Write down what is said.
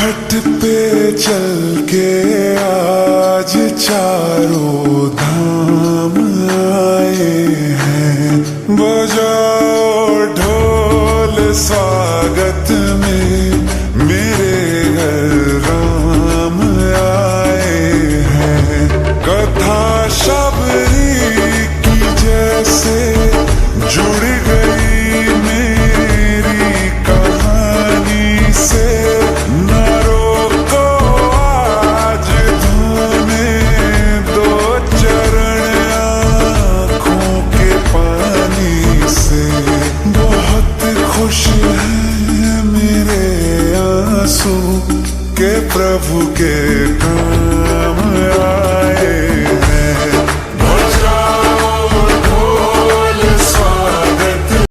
घाट पे चल के आज चारों धाम आए हैं। बजाओ ढोल स्वागत में, मेरे घर राम आए हैं। कथा शबरी की जैसे जुड़ गई मेरी कहानी से। न रोको आज धोने दो चरण आँखों के पानी से। बहुत खुश है मेरे आंसू के प्रभु के काम आए।